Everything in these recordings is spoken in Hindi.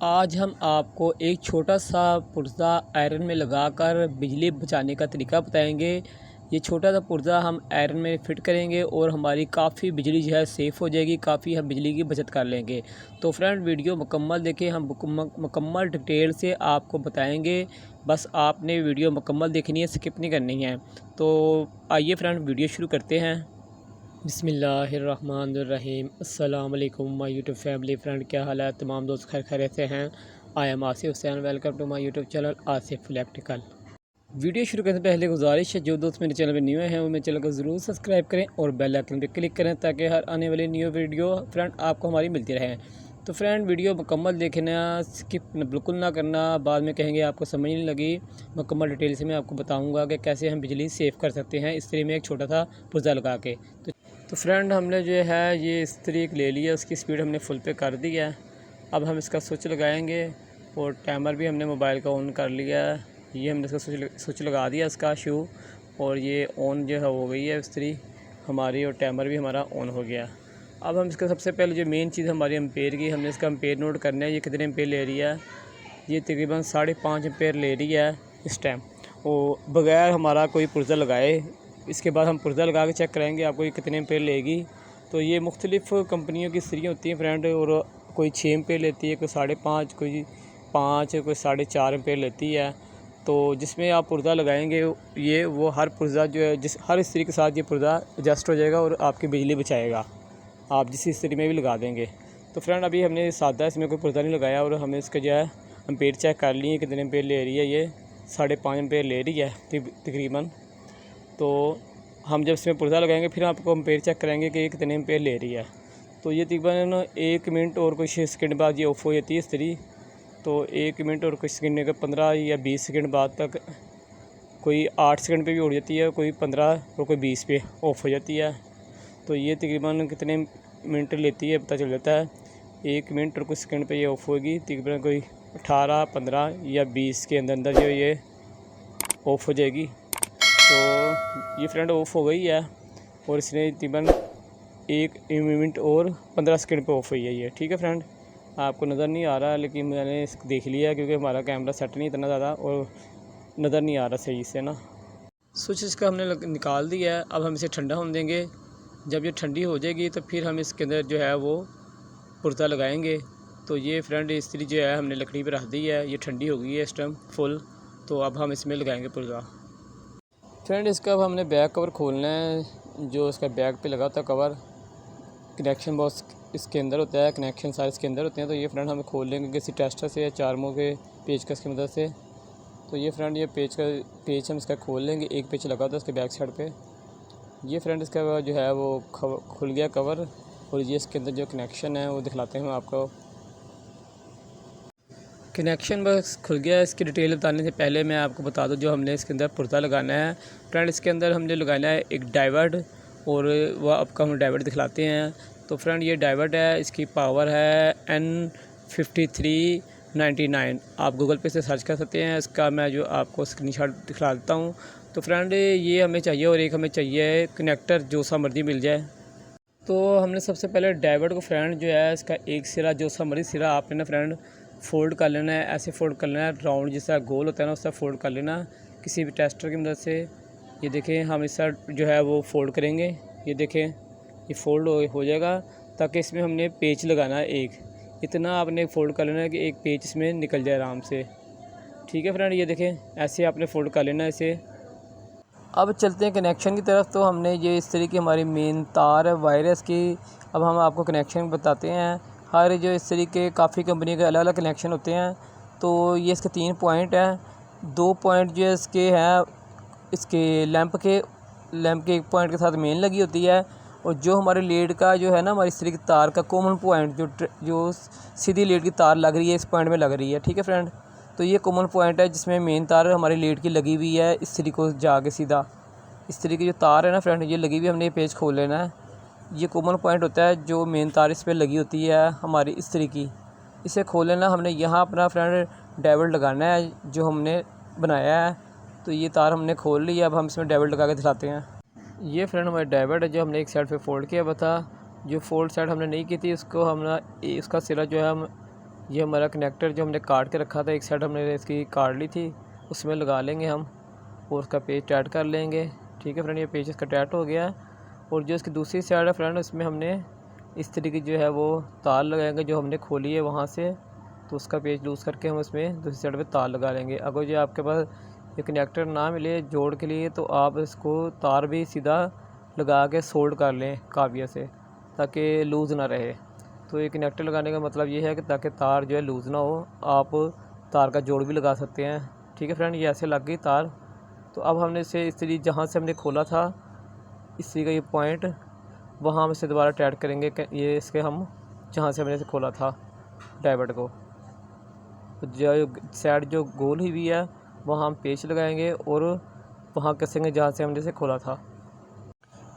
आज हम आपको एक छोटा सा पुर्ज़ा आयरन में लगाकर बिजली बचाने का तरीका बताएंगे। ये छोटा सा पुर्ज़ा हम आयरन में फ़िट करेंगे और हमारी काफ़ी बिजली जो है सेफ़ हो जाएगी, काफ़ी हम बिजली की बचत कर लेंगे। तो फ्रेंड वीडियो मुकम्मल देखें, हम मुकम्मल डिटेल से आपको बताएंगे। बस आपने वीडियो मुकम्मल देखनी है, स्किप नहीं करनी है। तो आइए फ्रेंड वीडियो शुरू करते हैं। बिस्मिल्लाहिर्रहमानिर्रहीम। अस्सलाम वालेकुम माय यूट्यूब फैमिली फ्रेंड, क्या हाल है तमाम दोस्त? खैरियत से हैं? I am Asif Hussain, welcome to my YouTube channel Asif electrical. Video शुरू करने से पहले गुजारिश है, जो दोस्त मेरे चैनल पर न्यू हैं वो मेरे चैनल को ज़रूर सब्सक्राइब करें और बेल आइकन पर क्लिक करें ताकि हर आने वाली न्यू वीडियो फ्रेंड आपको हमारी मिलती रहे। तो फ्रेंड वीडियो मुकम्मल देखना, स्किप बिल्कुल ना करना, बाद में कहेंगे आपको समझ नहीं लगी। मुकम्मल डिटेल से मैं आपको बताऊंगा कि कैसे हम बिजली सेव कर सकते हैं इस्त्री में एक छोटा सा पुर्ज़ा लगा के। तो फ्रेंड हमने जो है ये इस्त्री एक ले लिया, उसकी स्पीड हमने फुल पे कर दी है। अब हम इसका स्विच लगाएंगे और टाइमर भी हमने मोबाइल का ऑन कर लिया है। ये हमने इसका स्विच लगा दिया इसका शू, और ये ऑन जो है हो गई है इस्त्री हमारी, और टाइमर भी हमारा ऑन हो गया। अब हम इसका सबसे पहले जो मेन चीज़ हमारी एम्पेयर की, हमने इसका एम्पेयर नोट करना है। ये कितने एम्पेयर ले रही है? ये तकरीबन 5.5 एम्पेयर ले रही है इस टाइम, और बग़ैर हमारा कोई पुर्ज़ा लगाए। इसके बाद हम पुर्ज़ा लगा के चेक करेंगे आपको ये कितने एम्पेयर लेगी। तो ये मुख्तलिफ़ कंपनियों की इस्त्री होती हैं फ्रेंड, और कोई 6 एम्पेयर लेती है, कोई 5.5, कोई 5, कोई 4.5 एम्पेयर लेती है। तो जिसमें आप पुर्ज़ा लगाएंगे ये वो हर पुर्ज़ा जो है हर इस्त्री के साथ ये पुर्ज़ा एडजस्ट हो जाएगा और आपकी बिजली बचाएगा, आप जिस इस्त्री में भी लगा देंगे। तो फ्रेंड अभी हमने सादा इसमें कोई पुर्ज़ा नहीं लगाया, और हमें इसका जो है एम्पेयर चेक कर लिए कितने एम्पेयर ले रही है। ये 5.5 एम्पेयर ले रही है तकरीबन। तो हम जब इसमें पुर्ज़ा लगाएंगे फिर आपको एम्पेयर चेक करेंगे कि ये कितने एम्पेयर ले रही है। तो ये तकरीबन 1 मिनट और कुछ सेकंड बाद ये ऑफ़ हो जाती है इस्त्री। तो 1 मिनट और कुछ सेकंड के 15 या 20 सेकंड बाद तक, कोई 8 सेकंड पे भी उड़ जाती है, कोई 15 और कोई 20 पे ऑफ़ हो जाती है। तो ये तकरीबन कितने मिनट लेती है पता चल जाता है। 1 मिनट और कुछ सेकंड पे ये ऑफ़ होगी, तकरीबन कोई 18, 15 या 20 के अंदर जो ये ऑफ़ हो जाएगी। तो ये फ्रेंड ऑफ़ हो गई है, और इसने तकरीबन 1 मिनट और 15 सेकंड पे ऑफ़ हुई है ये। ठीक है फ्रेंड, आपको नज़र नहीं आ रहा, लेकिन मैंने इसको देख लिया क्योंकि हमारा कैमरा सेट नहीं इतना ज़्यादा और नज़र नहीं आ रहा सही से ना। स्विच इसका हमने निकाल दिया है। अब हम इसे ठंडा होने देंगे। जब ये ठंडी हो जाएगी तो फिर हम इसके अंदर जो है वो पुर्ज़ा लगाएंगे। तो ये फ्रेंड इस्त्री जो है हमने लकड़ी पर रख दी है, ये ठंडी हो गई है इस टाइम फुल। तो अब हम इसमें लगाएंगे पुर्ज़ा। फ्रेंड इसका अब हमने बैक कवर खोलना है, जो इसका बैक पे लगा होता है कवर, कनेक्शन बॉक्स इसके अंदर होता है, कनेक्शन सारे इसके अंदर होते हैं। तो ये फ्रेंड हमें खोल लेंगे किसी टेस्टर से या 4 मुँह के पेचकस की मदद से। तो ये फ्रेंड ये पेच हम इसका खोल लेंगे। एक पेच लगा होता है इसके बैक साइड पे। ये फ्रेंड इसका जो है वो खुल गया कवर, और ये इसके अंदर जो कनेक्शन है वो दिखलाते हैं आपको। कनेक्शन बस खुल गया। इसकी डिटेल बताने से पहले मैं आपको बता दूं जो हमने इसके अंदर पुर्ज़ा लगाना है। फ्रेंड इसके अंदर हमने लगाना है एक डाइवर्ट, और वह आपका हम डाइवर्ट दिखलाते हैं। तो फ्रेंड ये डाइवर्ट है, इसकी पावर है N5399। आप गूगल पे से सर्च कर सकते हैं। इसका मैं जो आपको स्क्रीनशॉट दिखला देता हूँ। तो फ्रेंड ये हमें चाहिए, और एक हमें चाहिए कनेक्टर जो सा मर्ज़ी मिल जाए। तो हमने सबसे पहले डाइवर्ट को फ्रेंड जो है इसका एक सिरा जो सा मर्ज़ी सिरा आपने ना फ्रेंड फ़ोल्ड कर लेना है, ऐसे फ़ोल्ड कर लेना है, राउंड जैसा गोल होता है ना उससे फ़ोल्ड कर लेना किसी भी टेस्टर की मदद से। ये देखें हम इस साइड जो है वो फ़ोल्ड करेंगे, ये देखें ये फ़ोल्ड हो जाएगा। ताकि इसमें हमने पेच लगाना है एक, इतना आपने फ़ोल्ड कर लेना है कि एक पेच इसमें निकल जाए आराम से। ठीक है फ्रेंड, ये देखें ऐसे आपने फ़ोल्ड कर लेना है इसे। अब चलते हैं कनेक्शन की तरफ। तो हमने ये इस तरीके की हमारी मेन तार है वायरस की। अब हम आपको कनेक्शन बताते हैं। हर जो इस तरीके काफ़ी कंपनी के अलग अलग कनेक्शन होते हैं। तो ये इसके 3 पॉइंट हैं। 2 पॉइंट जो इसके हैं इसके लैंप के एक पॉइंट के साथ मेन लगी होती है, और जो हमारे लीड का जो है ना हमारी इस तरीके की तार का कॉमन पॉइंट जो सीधी लीड की तार लग रही है इस पॉइंट में लग रही है। ठीक है फ्रेंड, तो ये कॉमन पॉइंट है जिसमें मेन तार हमारी लीड की लगी हुई है। इस तरीके को जाके सीधा इस तरीके की जो तार है ना फ्रेंड ये लगी हुई, हमने ये पेज खोल लेना है। ये कॉमन पॉइंट होता है जो मेन तार इस पर लगी होती है हमारी इस तरीके की। इसे खोल लेना। हमने यहाँ अपना फ्रेंड डाइवर्ट लगाना है जो हमने बनाया है। तो ये तार हमने खोल ली है। अब हम इसमें डाइवर्ट लगा के दिखाते हैं। ये फ्रेंड हमारा डाइवर्ट है जो हमने एक साइड पे फोल्ड किया हुआ था। जो फोल्ड साइड हमने नहीं की थी उसको हमने उसका सिरा जो है हम ये हमारा कनेक्टर जो हमने काट के रखा था, एक साइड हमने इसकी काट ली थी, उसमें लगा लेंगे हम और उसका पेज टाइट कर लेंगे। ठीक है फ्रेंड, ये पेज इसका टाइट हो गया। और जो इसकी दूसरी साइड है फ्रेंड, उसमें हमने इस तरीके जो है वो तार लगाएंगे जो हमने खोली है वहाँ से, तो उसका पेज लूज़ करके हम उसमें दूसरी साइड पे तार लगा लेंगे। अगर जो आपके पास ये कनेक्टर ना मिले जोड़ के लिए, तो आप इसको तार भी सीधा लगा के सोल्ड कर लें काबिया से, ताकि लूज़ ना रहे। तो ये कनेक्टर लगाने का मतलब ये है कि ताकि तार जो है लूज़ ना हो, आप तार का जोड़ भी लगा सकते हैं। ठीक है फ्रेंड, ये ऐसे लग गई तार। तो अब हमने इसे इस तरीके जहाँ से हमने खोला था, इसी का ये पॉइंट, वहाँ हम इसे दोबारा टाइट करेंगे। ये इसके हम जहाँ से हमने इसे खोला था डाइवर्ट को, तो जो साइड जो गोल ही हुई है वहाँ हम पेच लगाएंगे और वहाँ कसेंगे जहाँ से हमने इसे खोला था।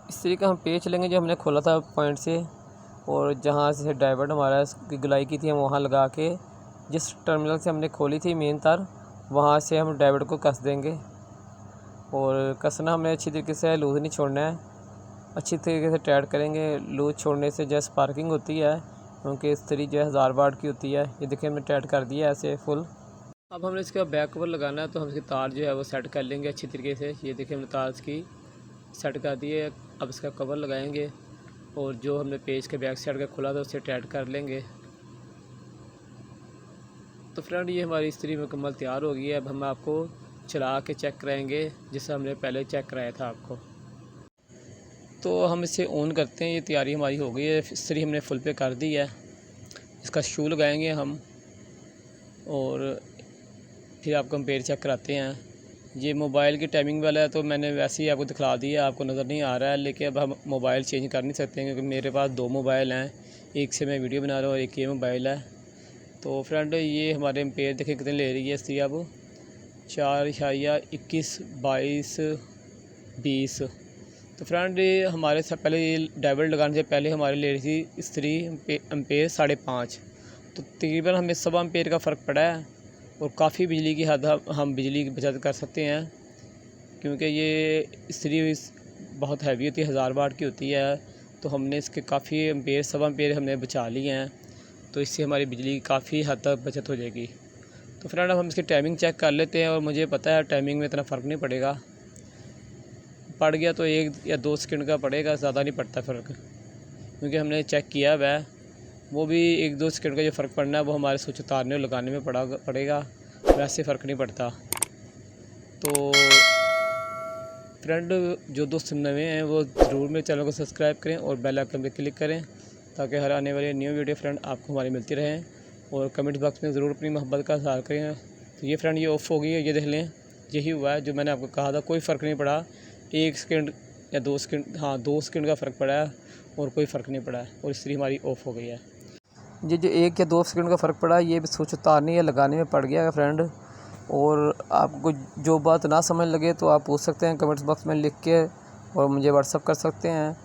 इस तरीके हम पेच लेंगे जो हमने खोला था पॉइंट से, और जहाँ से डाइवर्ट हमारा इसकी गुलाई की थी हम वहाँ लगा के, जिस टर्मिनल से हमने खोली थी मेन तार, वहाँ से हम डाइवर्ट को कस देंगे। और कसना हमें अच्छी तरीके से, लूज़ नहीं छोड़ना है, अच्छी तरीके से टाइट करेंगे। लूज़ छोड़ने से जो स्पार्किंग होती है, क्योंकि इस तरीके जो है 1000 वाट की होती है। ये देखिए हमने टाइट कर दिया ऐसे फुल। अब हमने इसका बैक कवर लगाना है, तो हम इसकी तार जो है वो सेट कर लेंगे अच्छी तरीके से। ये देखिए हमने तार इसकी सेट कर दी है। अब इसका कवर लगाएंगे और जो हमने पेज के बैक साइड का खुला था उसे टाइट कर लेंगे। तो फ्रेंड, ये हमारी इस्त्री मुकम्मल तैयार हो गई है। अब हम आपको चला के चेक कराएंगे, जिससे हमने पहले चेक कराया था आपको। तो हम इसे ऑन करते हैं। ये तैयारी हमारी हो गई है, इस्त्री हमने फुल पे कर दी है। इसका शू लगाएंगे हम और फिर आपको कंपेयर चेक कराते हैं। ये मोबाइल की टाइमिंग वाला है, तो मैंने वैसे ही आपको दिखला दिया, आपको नज़र नहीं आ रहा है। लेकिन अब हम मोबाइल चेंज कर नहीं सकते हैं, क्योंकि मेरे पास 2 मोबाइल हैं, एक से मैं वीडियो बना रहा हूँ और एक ये मोबाइल है। तो फ्रेंड, ये हमारे एम्पेयर देखिए कितने ले रही है इस्त्री अब, 4.21, 22, 20। तो फ्रेंड, हमारे से पहले ये डाइवर्ट लगाने से पहले हमारे ले रही थी इस्त्री एम्पेयर 5.5। तो तकरीबन हमें 1.25 एम्पेयर का फ़र्क पड़ा है और काफ़ी बिजली की हद हम बिजली की बचत कर सकते हैं, क्योंकि ये इस्त्री बहुत हैवी होती है, 1000 वाट की होती है। तो हमने इसके काफ़ी एम्पेयर 1.25 एम्पेयर हमने बचा लिए हैं, तो इससे हमारी बिजली की काफ़ी हद तक बचत हो जाएगी। तो फ्रेंड, अब हम इसकी टाइमिंग चेक कर लेते हैं, और मुझे पता है टाइमिंग में इतना फ़र्क नहीं पड़ेगा। पड़ गया तो 1 या 2 सेकंड का पड़ेगा, ज़्यादा नहीं पड़ता फ़र्क, क्योंकि हमने चेक किया हुआ है। वो भी 1-2 सेकंड का जो फ़र्क पड़ना है वो हमारे स्विच उतारने और लगाने में पड़ेगा, वैसे फ़र्क नहीं पड़ता। तो फ्रेंड, जो दोस्त नए हैं वो ज़रूर मेरे चैनल को सब्सक्राइब करें और बेल आइकन पर क्लिक करें, ताकि हर आने वाली न्यू वीडियो फ्रेंड आपको हमारी मिलती रहें। और कमेंट बॉक्स में ज़रूर अपनी मोहब्बत का इज़हार करें। तो ये फ्रेंड, ये ऑफ़ हो गई है, ये देख लें, यही हुआ है जो मैंने आपको कहा था। कोई फ़र्क नहीं पड़ा, 1 सेकंड या 2 सेकंड, हाँ 2 सेकंड का फ़र्क पड़ा है और कोई फ़र्क नहीं पड़ा है, और इस्त्री हमारी ऑफ़ हो गई है। ये जो 1 या 2 सेकंड का फ़र्क पड़ा, ये भी स्विच उतारने या लगाने में पड़ गया है फ्रेंड। और आपको जो बात ना समझ लगे तो आप पूछ सकते हैं कमेंट्स बॉक्स में लिख के, और मुझे व्हाट्सअप कर सकते हैं।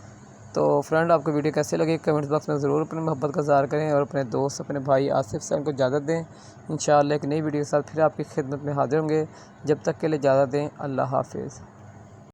तो फ्रेंड, आपको वीडियो कैसे लगी कमेंट्स बॉक्स में ज़रूर अपनी मोहब्बत का इज़हार करें, और अपने दोस्त, अपने भाई आसिफ सैन को इजाज़त दें। इंशाअल्लाह एक नई वीडियो के साथ फिर आपकी खिदमत में हाज़िर होंगे। जब तक के लिए इजाज़त दें। अल्लाह हाफ़िज़।